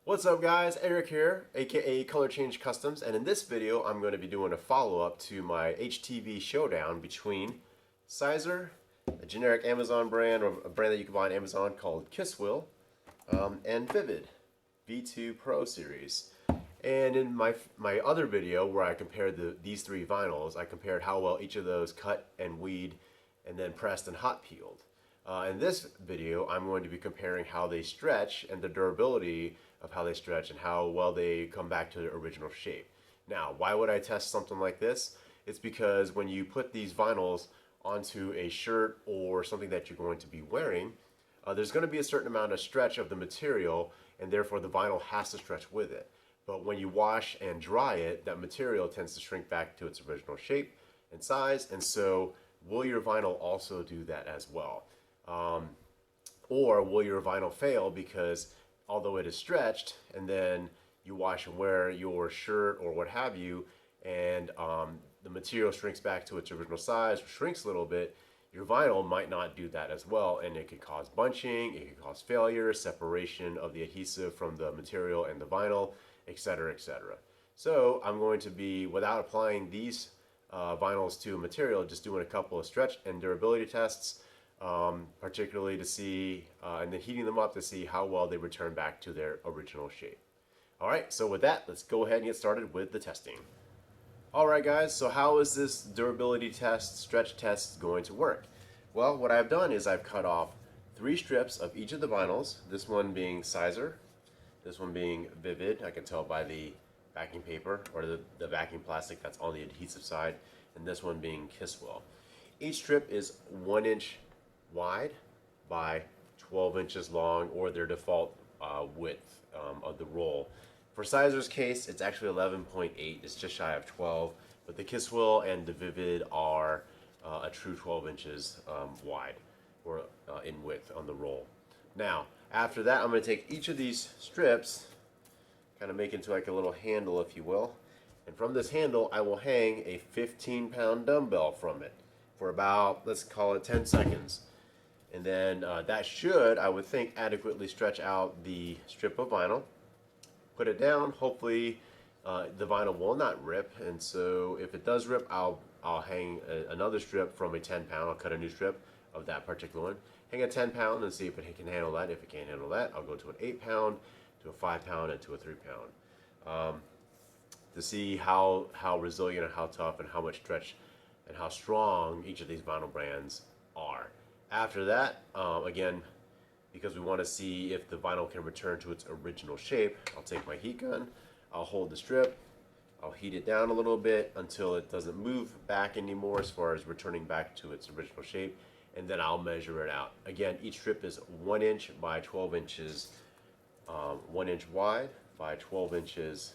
What's up guys, Eric here, aka Color Change Customs, and in this video I'm going to be doing a follow-up to my HTV showdown between Siser, a generic Amazon brand, or a brand that you can buy on Amazon called Kisswill, and Vvivid V2 Pro series. And in my other video where I compared these three vinyls, I compared how well each of those cut and weed and then pressed and hot peeled. In this video, I'm going to be comparing how they stretch and the durability of how they stretch and how well they come back to their original shape. Now, why would I test something like this? It's because when you put these vinyls onto a shirt or something that you're going to be wearing, there's going to be a certain amount of stretch of the material, and therefore the vinyl has to stretch with it. But when you wash and dry it, that material tends to shrink back to its original shape and size, and so will your vinyl also do that as well? Or will your vinyl fail because although it is stretched and then you wash and wear your shirt or what have you, and the material shrinks back to its original size or shrinks a little bit, your vinyl might not do that as well, and it could cause bunching, it could cause failure, separation of the adhesive from the material and the vinyl, etc., etc. So I'm going to be, without applying these vinyls to a material, just doing a couple of stretch and durability tests, particularly to see, and then heating them up to see how well they return back to their original shape. Alright, so with that, let's go ahead and get started with the testing. Alright guys, so how is this durability test, stretch test going to work? Well, what I've done is I've cut off 3 strips of each of the vinyls, this one being Siser, this one being Vvivid, I can tell by the backing paper, or the backing plastic that's on the adhesive side, and this one being Kisswill. Each strip is 1 inch wide by 12 inches long, or their default width of the roll. For Siser's case, it's actually 11.8. It's just shy of 12, but the Kisswill and the Vvivid are a true 12 inches wide, or in width on the roll. Now, after that, I'm going to take each of these strips, kind of make into like a little handle, if you will, and from this handle, I will hang a 15-pound dumbbell from it for about, let's call it 10 seconds. And then that should, I would think, adequately stretch out the strip of vinyl. Put it down. Hopefully the vinyl will not rip, and so if it does rip, I'll hang another strip from a 10-pound. I'll cut a new strip of that particular one. Hang a 10-pound and see if it can handle that. If it can't handle that, I'll go to an 8-pound, to a 5-pound, and to a 3-pound. To see how resilient and how tough and how much stretch and how strong each of these vinyl brands are. After that, again, because we want to see if the vinyl can return to its original shape, I'll take my heat gun, I'll hold the strip, I'll heat it down a little bit until it doesn't move back anymore as far as returning back to its original shape, and then I'll measure it out. Again, each strip is 1 inch by 12 inches, 1 inch wide by 12 inches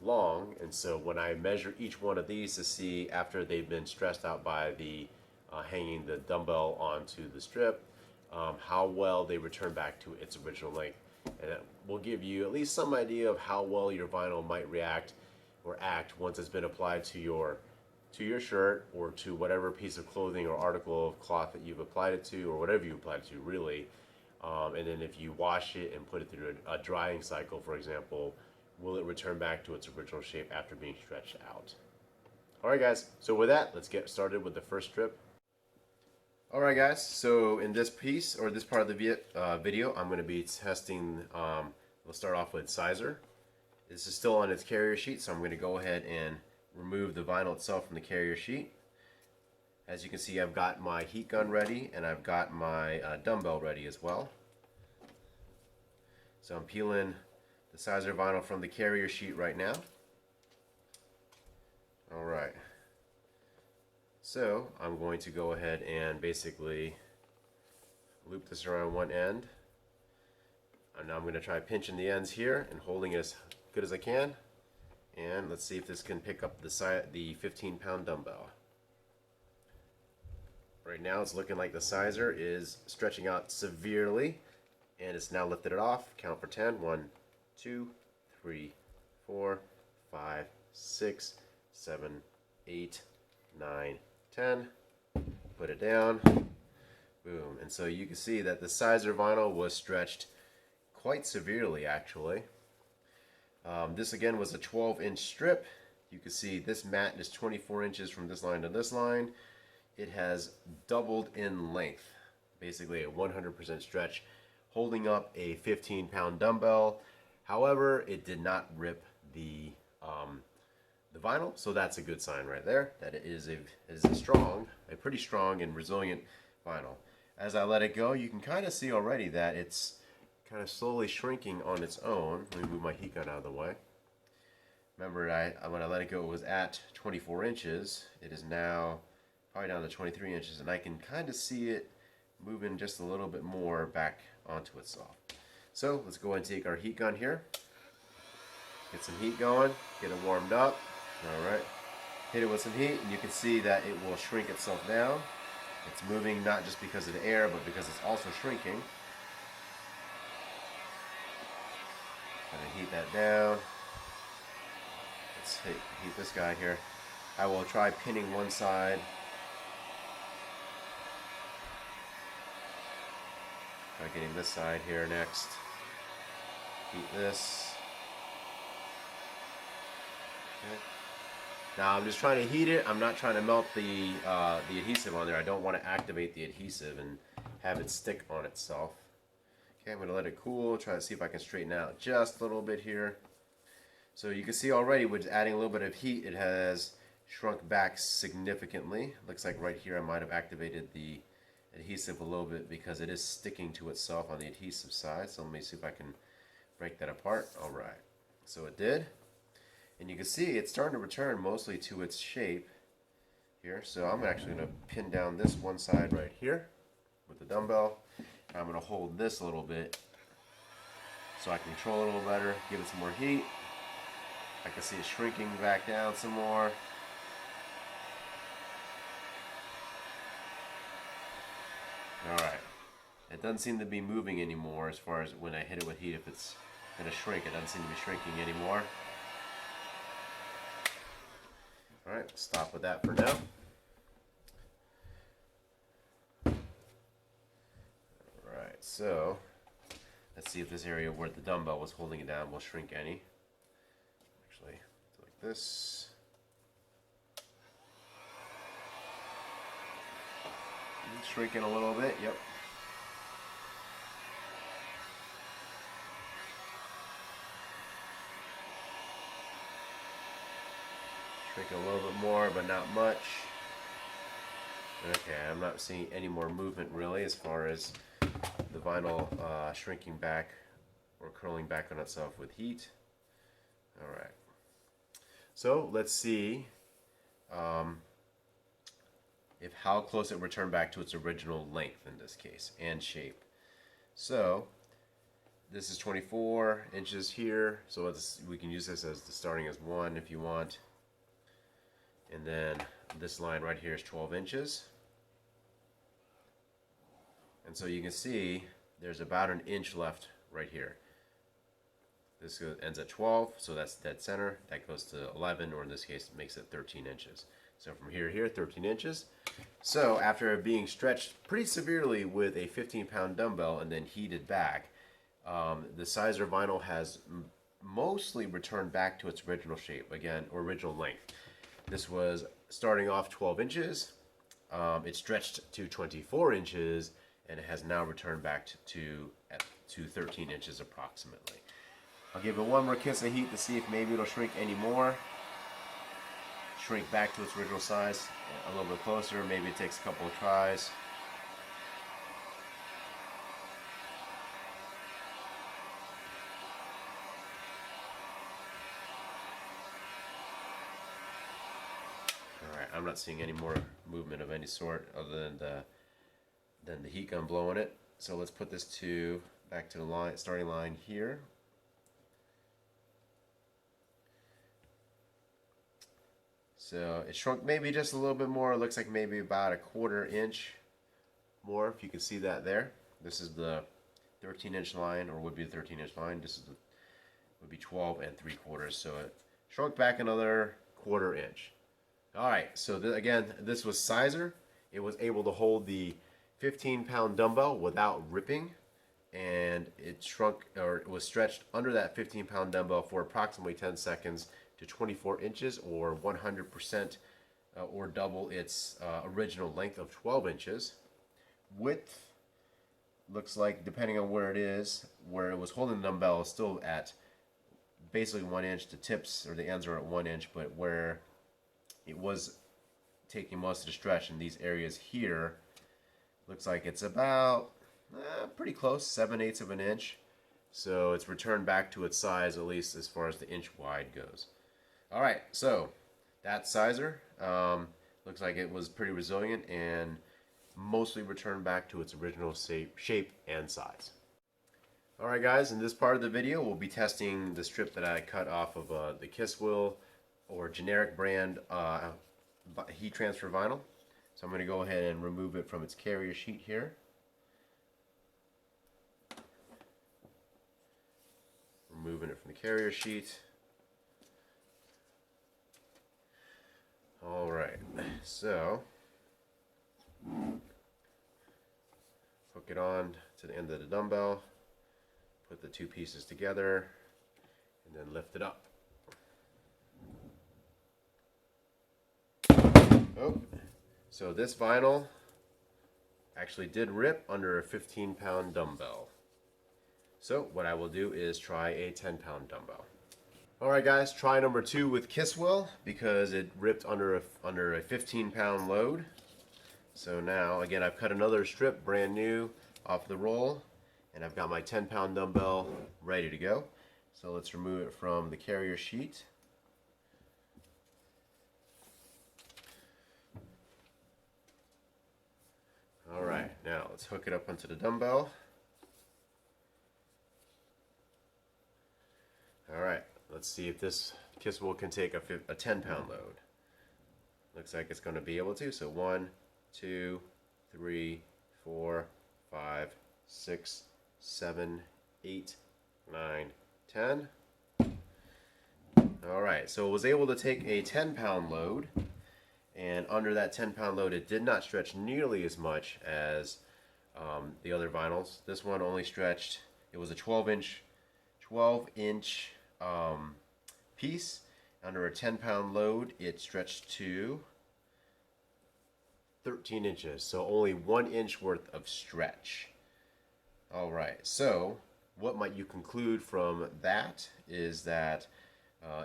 long, and so when I measure each one of these to see after they've been stressed out by the hanging the dumbbell onto the strip, how well they return back to its original length, and that will give you at least some idea of how well your vinyl might react or act once it's been applied to your shirt or to whatever piece of clothing or article of cloth that you've applied it to, or whatever you applied it to, really. And then if you wash it and put it through a drying cycle, for example, will it return back to its original shape after being stretched out? Alright guys, so with that, let's get started with the first strip. Alright guys, so in this piece, or this part of the video, I'm going to be testing, we'll start off with Siser. This is still on its carrier sheet, so I'm going to go ahead and remove the vinyl itself from the carrier sheet. As you can see, I've got my heat gun ready, and I've got my dumbbell ready as well. So I'm peeling the Siser vinyl from the carrier sheet right now. Alright. So I'm going to go ahead and basically loop this around one end. And now I'm going to try pinching the ends here and holding it as good as I can. And let's see if this can pick up the 15-pound dumbbell. Right now it's looking like the Siser is stretching out severely, and it's now lifted it off. Count for 10. 1, 2, 3, 4, 5, 6, 7, 8, 9, 10. Put it down. Boom. And so you can see that the Siser vinyl was stretched quite severely, actually. This again was a 12-inch strip. You can see this mat is 24 inches from this line to this line. It has doubled in length, basically a 100% stretch, holding up a 15-pound dumbbell. However, it did not rip the vinyl, so that's a good sign right there that it is a pretty strong and resilient vinyl. As I let it go, you can kind of see already that it's kind of slowly shrinking on its own. Let me move my heat gun out of the way. Remember, when I let it go, it was at 24 inches. It is now probably down to 23 inches, and I can kind of see it moving just a little bit more back onto itself. So let's go ahead and take our heat gun here, get some heat going, get it warmed up. All right, hit it with some heat, and you can see that it will shrink itself down. It's moving not just because of the air, but because it's also shrinking. Gonna heat that down. Let's heat this guy here. I will try pinning one side. Try getting this side here next. Heat this. Okay. Now I'm just trying to heat it. I'm not trying to melt the adhesive on there. I don't want to activate the adhesive and have it stick on itself. Okay, I'm going to let it cool. Try to see if I can straighten out just a little bit here. So you can see already with adding a little bit of heat, it has shrunk back significantly. Looks like right here I might have activated the adhesive a little bit because it is sticking to itself on the adhesive side. So let me see if I can break that apart. All right, so it did. And you can see it's starting to return mostly to its shape here. So I'm actually going to pin down this one side right here with the dumbbell. I'm going to hold this a little bit so I can control it a little better, give it some more heat. I can see it shrinking back down some more. Alright. It doesn't seem to be moving anymore as far as when I hit it with heat. If it's going to shrink, it doesn't seem to be shrinking anymore. Alright, stop with that for now. Alright, so let's see if this area where the dumbbell was holding it down will shrink any. Actually, do like this. Shrinking a little bit, yep. Shrinking a little bit more, but not much. Okay, I'm not seeing any more movement really as far as the vinyl shrinking back or curling back on itself with heat. Alright, so let's see if how close it returned back to its original length in this case and shape. So this is 24 inches here, so we can use this as the starting as 1 if you want. And then this line right here is 12 inches. And so you can see there's about an inch left right here. This ends at 12, so that's dead center. That goes to 11, or in this case, it makes it 13 inches. So from here to here, 13 inches. So after being stretched pretty severely with a 15-pound dumbbell and then heated back, the Siser vinyl has mostly returned back to its original shape, again, or original length. This was starting off 12 inches. It stretched to 24 inches, and it has now returned back to 13 inches approximately. I'll give it one more kiss of heat to see if maybe it'll shrink any more. Shrink back to its original size a little bit closer. Maybe it takes a couple of tries. Alright, I'm not seeing any more movement of any sort other than the heat gun blowing it. So let's put this back to the starting line here. So it shrunk maybe just a little bit more. It looks like maybe about a 1/4 inch more, if you can see that there. This is the 13-inch line, or would be the 13-inch line. This would be 12 3/4. So it shrunk back another 1/4 inch. All right, so again, this was Siser. It was able to hold the 15-pound dumbbell without ripping. and it shrunk, or it was stretched under that 15-pound dumbbell for approximately 10 seconds to 24 inches, or 100%, or double its original length of 12 inches. Width looks like, depending on where it is, where it was holding the dumbbell is still at basically 1 inch. The tips or the ends are at 1 inch, but where it was taking most of the stretch in these areas here, looks like it's about pretty close, 7/8 of an inch. So it's returned back to its size, at least as far as the inch wide goes. All right, so that Siser looks like it was pretty resilient and mostly returned back to its original shape and size. All right, guys, in this part of the video, we'll be testing the strip that I cut off of the Kisswell or generic brand heat transfer vinyl. So I'm going to go ahead and remove it from its carrier sheet here. Removing it from the carrier sheet. All right, so hook it on to the end of the dumbbell, put the two pieces together, and then lift it up. Oh, so this vinyl actually did rip under a 15-pound dumbbell. So what I will do is try a 10-pound dumbbell. All right, guys, try number 2 with Kisswell because it ripped under a 15-pound load. So now, again, I've cut another strip, brand new, off the roll, and I've got my 10-pound dumbbell ready to go. So let's remove it from the carrier sheet. All right, now let's hook it up onto the dumbbell. All right, let's see if this Kisswell can take a 10-pound load. Looks like it's going to be able to. So 1, 2, 3, 4, 5, 6, 7, 8, 9, 10. All right, so it was able to take a 10-pound load, and under that 10-pound load, it did not stretch nearly as much as the other vinyls. This one only stretched, it was a 12-inch piece. Under a 10-pound load, it stretched to 13 inches, so only 1 inch worth of stretch. All right, so what might you conclude from that is that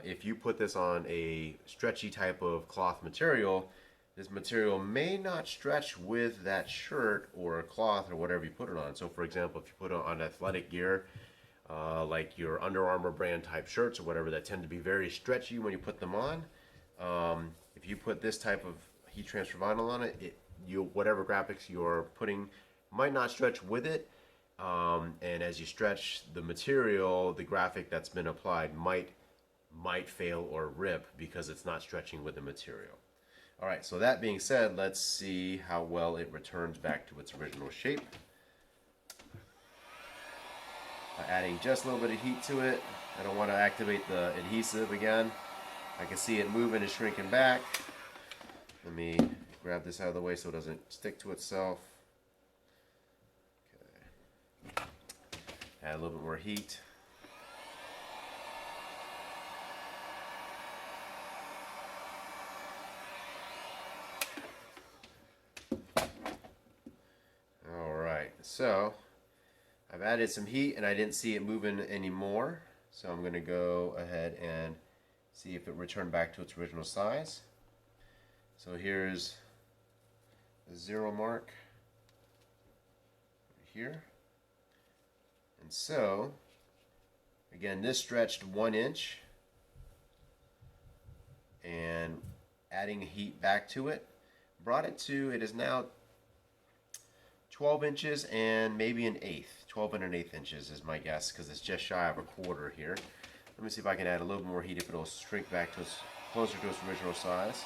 if you put this on a stretchy type of cloth material, this material may not stretch with that shirt or cloth or whatever you put it on. So for example, if you put it on athletic gear, like your Under Armour brand type shirts or whatever, that tend to be very stretchy when you put them on. If you put this type of heat transfer vinyl on it, whatever graphics you're putting might not stretch with it. And as you stretch the material, the graphic that's been applied might fail or rip because it's not stretching with the material. All right, so that being said, let's see how well it returns back to its original shape. Adding just a little bit of heat to it. I don't want to activate the adhesive again. I can see it moving and shrinking back. Let me grab this out of the way so it doesn't stick to itself. Okay. Add a little bit more heat. All right, so I've added some heat and I didn't see it moving anymore, so I'm going to go ahead and see if it returned back to its original size. So here's the 0 mark right here. And so, again, this stretched 1 inch, and adding heat back to it brought it to, it is now 12 inches and maybe an eighth. 12 and an eighth inches is my guess, because it's just shy of a quarter here. Let me see if I can add a little more heat, if it'll shrink back to its, closer to its original size.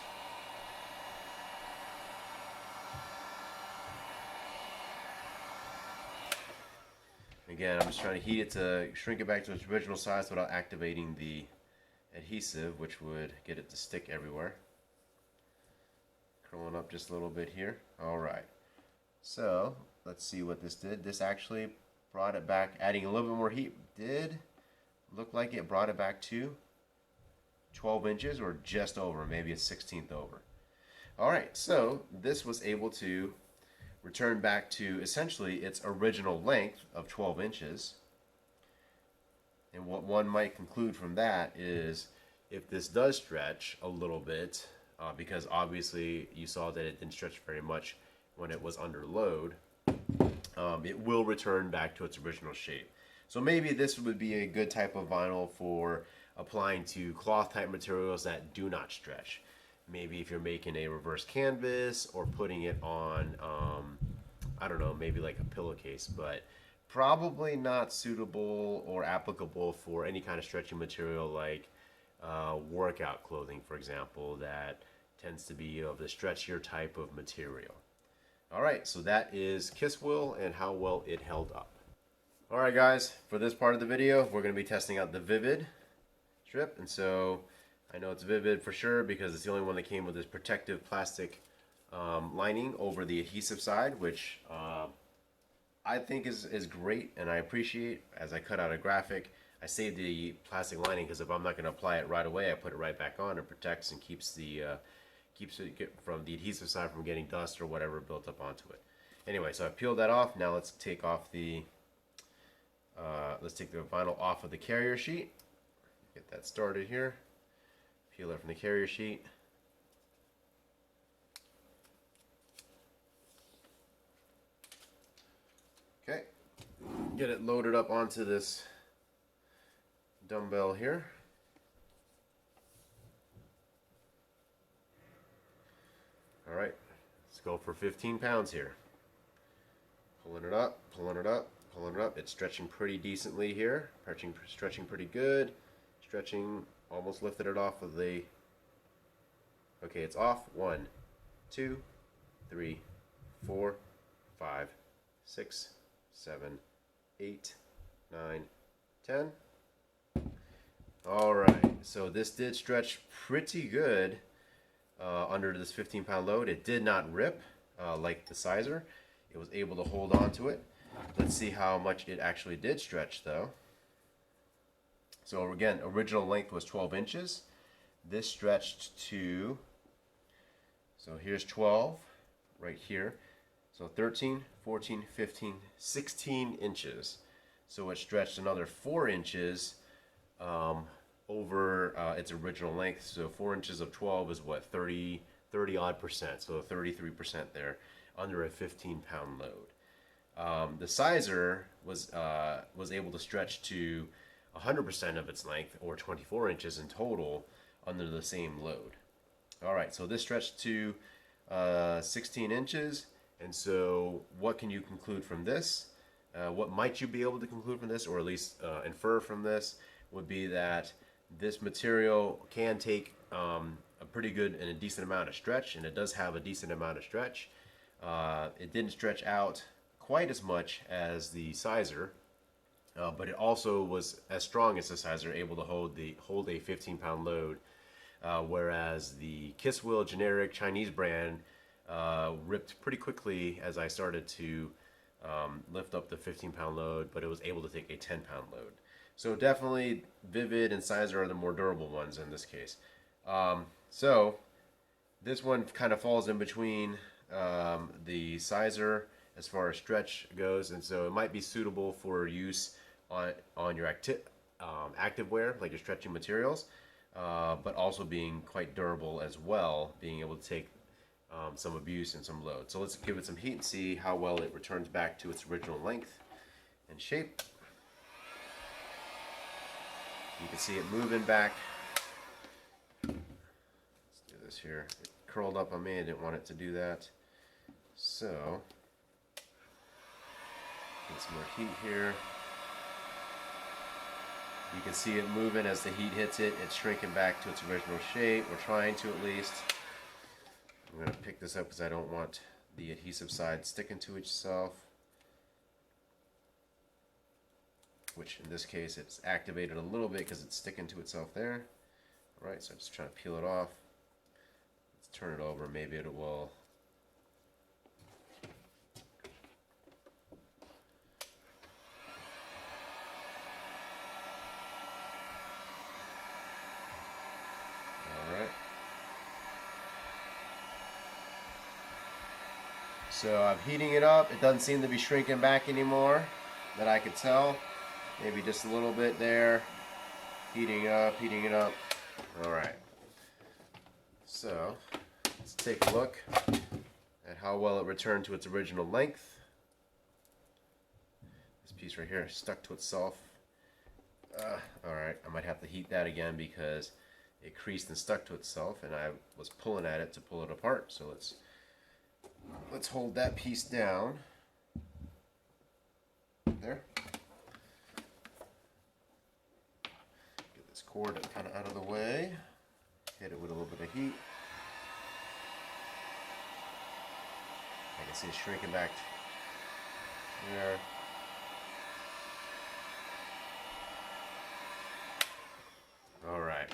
Again, I'm just trying to heat it to shrink it back to its original size without activating the adhesive, which would get it to stick everywhere. Curling up just a little bit here. All right. So let's see what this did. This actually brought it back, adding a little bit more heat. Did look like it brought it back to 12 inches or just over, maybe a 16th over. All right, so this was able to return back to essentially its original length of 12 inches. And what one might conclude from that is if this does stretch a little bit, because obviously you saw that it didn't stretch very much when it was under load, it will return back to its original shape. So maybe this would be a good type of vinyl for applying to cloth type materials that do not stretch. Maybe if you're making a reverse canvas or putting it on, I don't know, maybe like a pillowcase, but probably not suitable or applicable for any kind of stretching material like workout clothing, for example, that tends to be of the stretchier type of material. All right, so that is Kiss Wheel and how well it held up. All right, guys, for this part of the video, we're going to be testing out the Vvivid strip. And so I know it's Vvivid for sure because it's the only one that came with this protective plastic lining over the adhesive side, which I think is great and I appreciate. As I cut out a graphic, I saved the plastic lining because if I'm not going to apply it right away, I put it right back on. It protects and keeps it from the adhesive side from getting dust or whatever built up onto it. Anyway, so I peeled that off. Now let's take off the vinyl off of the carrier sheet. Get that started here. Peel it from the carrier sheet. Okay, get it loaded up onto this dumbbell here. All right, let's go for 15 pounds here. Pulling it up, pulling it up, pulling it up. It's stretching pretty decently here. Stretching pretty good. Stretching, almost lifted it off of the... Okay, it's off. 1, 2, 3, 4, 5, 6, 7, 8, 9, 10. All right, so this did stretch pretty good under this 15-pound load. It did not rip like the Siser. It was able to hold on to it. Let's see how much it actually did stretch though. So again, original length was 12 inches. This stretched to, so here's 12 right here. So 13, 14, 15, 16 inches. So it stretched another 4 inches over its original length. So 4 inches of 12 is what, 30 odd percent. So 33% there under a 15-pound load. The Siser was able to stretch to 100% of its length, or 24 inches in total, under the same load. All right, so this stretched to 16 inches. And so what can you conclude from this? What might you be able to conclude from this, or at least infer from this, would be that this material can take a pretty good and a decent amount of stretch, and it does have a decent amount of stretch. It didn't stretch out quite as much as the Siser, but it also was as strong as the Siser, able to hold a 15-pound load, whereas the Kiss Wheel generic Chinese brand ripped pretty quickly as I started to lift up the 15-pound load, but it was able to take a 10-pound load. So definitely Vvivid and Siser are the more durable ones in this case. So this one kind of falls in between the Siser as far as stretch goes, and so it might be suitable for use on your active wear, like your stretching materials, but also being quite durable as well, being able to take some abuse and some load. So let's give it some heat and see how well it returns back to its original length and shape. You can see it moving back. Let's do this here. It curled up on me. I didn't want it to do that. So, get some more heat here. You can see it moving as the heat hits it. It's shrinking back to its original shape. We're trying to, at least. I'm going to pick this up because I don't want the adhesive side sticking to itself, which in this case it's activated a little bit because it's sticking to itself there. Alright, so I'm just trying to peel it off. Let's turn it over. Maybe it will. So I'm heating it up. It doesn't seem to be shrinking back anymore that I could tell. Maybe just a little bit there. Heating up, heating it up. All right. So let's take a look at how well it returned to its original length. This piece right here stuck to itself. All right, I might have to heat that again because it creased and stuck to itself, and I was pulling at it to pull it apart. So let's hold that piece down. There. Get this cord kind of out of the way. Hit it with a little bit of heat. I can see it shrinking back there. All right.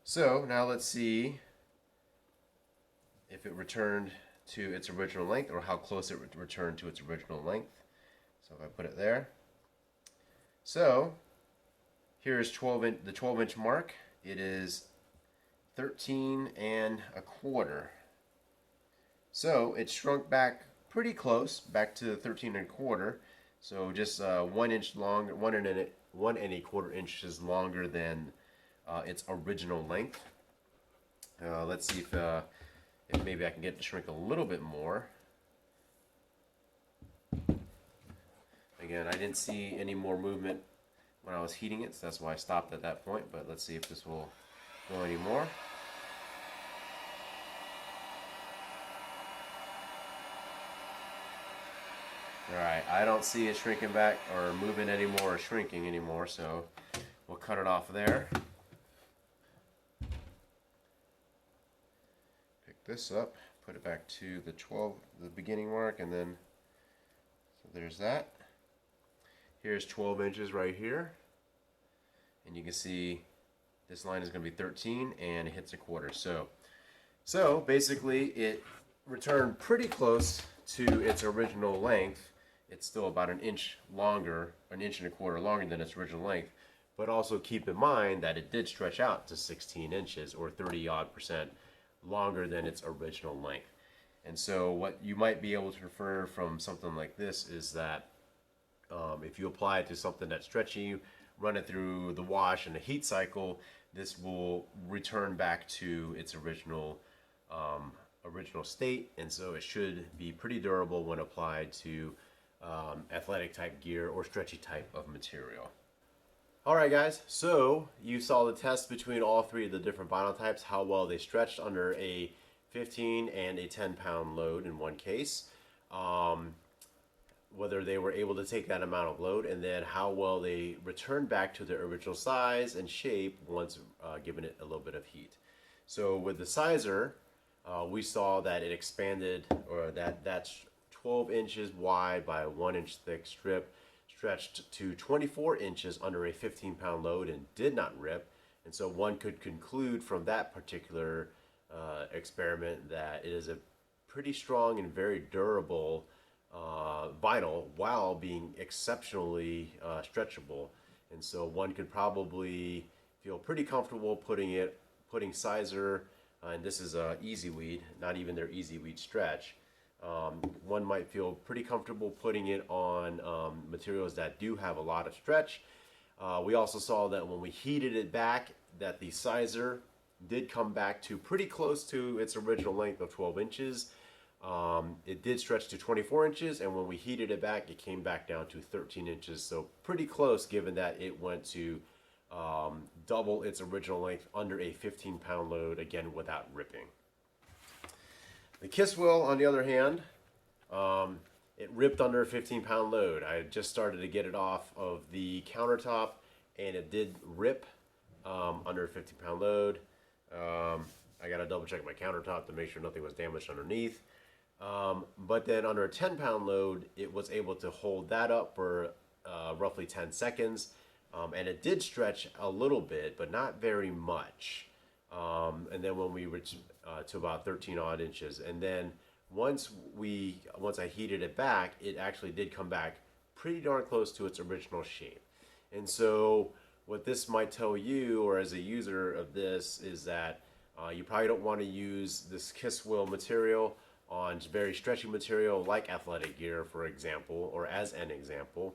So now let's see if it returned to its original length, or how close it returned to its original length. So if I put it there. So here's the 12-inch mark. It is 13 1/4. So it shrunk back pretty close, back to 13 1/4. So just 1 inch longer, 1 1/4 inches longer than its original length. Let's see if maybe I can get it to shrink a little bit more. Again, I didn't see any more movement when I was heating it, so that's why I stopped at that point. But let's see if this will go any more. Alright, I don't see it shrinking back or moving anymore or shrinking anymore, so we'll cut it off there. Pick this up, put it back to the beginning mark, and then, so there's that. Here's 12 inches right here, and you can see this line is going to be 13 and it hits 1/4. So basically it returned pretty close to its original length. It's still about an inch longer, an inch and 1/4 longer than its original length, but also keep in mind that it did stretch out to 16 inches or 30-odd% longer than its original length. And so what you might be able to infer from something like this is that if you apply it to something that's stretchy, run it through the wash and the heat cycle, this will return back to its original state, and so it should be pretty durable when applied to athletic type gear or stretchy type of material. Alright guys, so you saw the test between all three of the different vinyl types, how well they stretched under a 15 and a 10-pound load in one case, whether they were able to take that amount of load, and then how well they returned back to their original size and shape once given it a little bit of heat. So with the Siser, we saw that it expanded, or that's 12 inches wide by a 1 inch thick strip, stretched to 24 inches under a 15-pound load and did not rip. And so one could conclude from that particular experiment that it is a pretty strong and very durable vinyl while being exceptionally stretchable. And so one could probably feel pretty comfortable putting Siser, and this is Easyweed, not even their Easyweed stretch. One might feel pretty comfortable putting it on materials that do have a lot of stretch. We also saw that when we heated it back, that the Siser did come back to pretty close to its original length of 12 inches. It did stretch to 24 inches, and when we heated it back, it came back down to 13 inches. So pretty close, given that it went to double its original length under a 15-pound load, again without ripping. The Kiss Wheel, on the other hand, it ripped under a 15-pound load. I just started to get it off of the countertop, and it did rip under a 15-pound load. I got to double check my countertop to make sure nothing was damaged underneath. But then under a 10-pound load, it was able to hold that up for roughly 10 seconds. And it did stretch a little bit, but not very much. And then when we reached to about 13 odd inches, and then once I heated it back, it actually did come back pretty darn close to its original shape. And so what this might tell you, or as a user of this, is that You probably don't want to use this kiss wheel material on very stretchy material like athletic gear, for example, or as an example,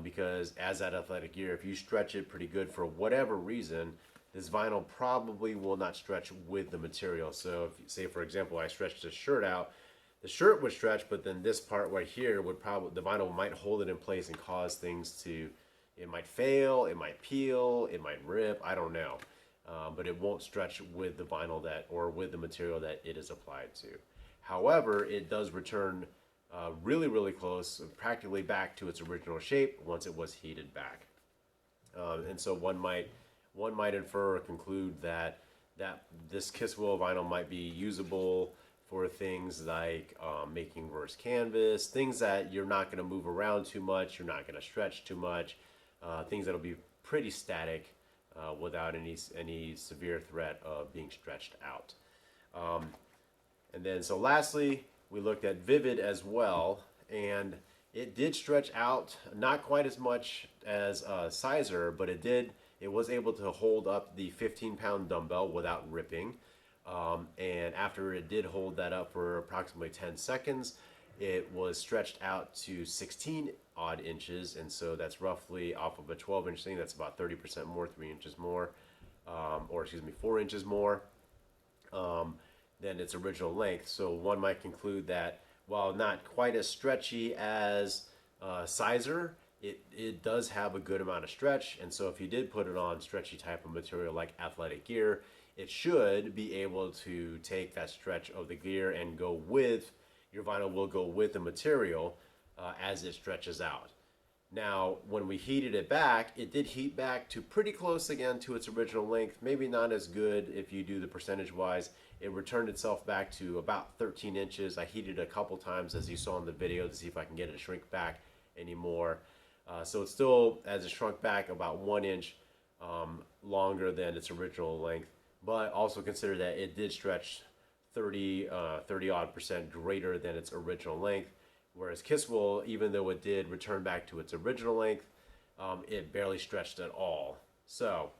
because as that athletic gear, if you stretch it pretty good for whatever reason, this vinyl probably will not stretch with the material. So if, say for example, I stretched this shirt out, the shirt would stretch, but then this part right here would probably, the vinyl might hold it in place and cause things to, it might fail, it might peel, it might rip, I don't know. But it won't stretch with the vinyl that, or with the material that it is applied to. However, it does return really, really close, practically back to its original shape once it was heated back. And so one might infer or conclude that this kiss wheel vinyl might be usable for things like making reverse canvas, things that you're not going to move around too much, you're not going to stretch too much, things that'll be pretty static without any severe threat of being stretched out. And then so lastly, we looked at Vvivid as well, and it did stretch out, not quite as much as Siser, but it was able to hold up the 15-pound dumbbell without ripping. And after it did hold that up for approximately 10 seconds, it was stretched out to 16 odd inches, and so that's roughly off of a 12-inch thing. That's about 30% more, 3 inches more, or excuse me, 4 inches more than its original length. So one might conclude that while not quite as stretchy as Siser, it does have a good amount of stretch. And so if you did put it on stretchy type of material like athletic gear, it should be able to take that stretch of the gear and go with, your vinyl will go with the material as it stretches out. Now, when we heated it back, it did heat back to pretty close again to its original length. Maybe not as good if you do the percentage-wise. It returned itself back to about 13 inches. I heated it a couple times, as you saw in the video, to see if I can get it to shrink back anymore. So it's still, as it shrunk back, about 1 inch longer than its original length. But also consider that it did stretch 30 odd percent greater than its original length. Whereas kiss wheel, even though it did return back to its original length, it barely stretched at all. So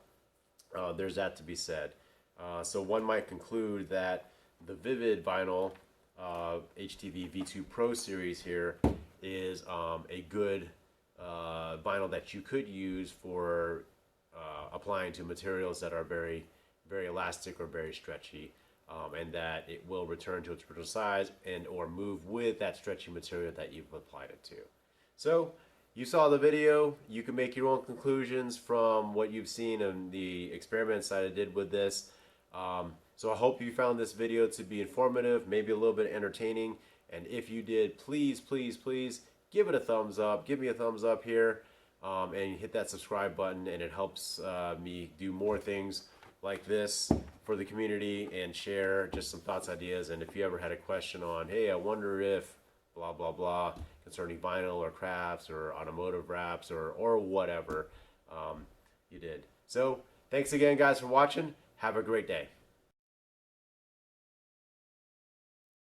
there's that to be said. So one might conclude that the Vvivid vinyl HTV V2 Pro series here is a good vinyl that you could use for applying to materials that are very, very elastic or very stretchy. And that it will return to its original size and or move with that stretchy material that you've applied it to. So you saw the video. You can make your own conclusions from what you've seen and the experiments that I did with this. So I hope you found this video to be informative, maybe a little bit entertaining. And if you did, please, please, please give it a thumbs up. Give me a thumbs up here and hit that subscribe button, and it helps me do more things like this for the community and share just some thoughts, ideas. And if you ever had a question on, hey, I wonder if blah, blah, blah, concerning vinyl or crafts or automotive wraps or whatever, you did. So thanks again, guys, for watching. Have a great day.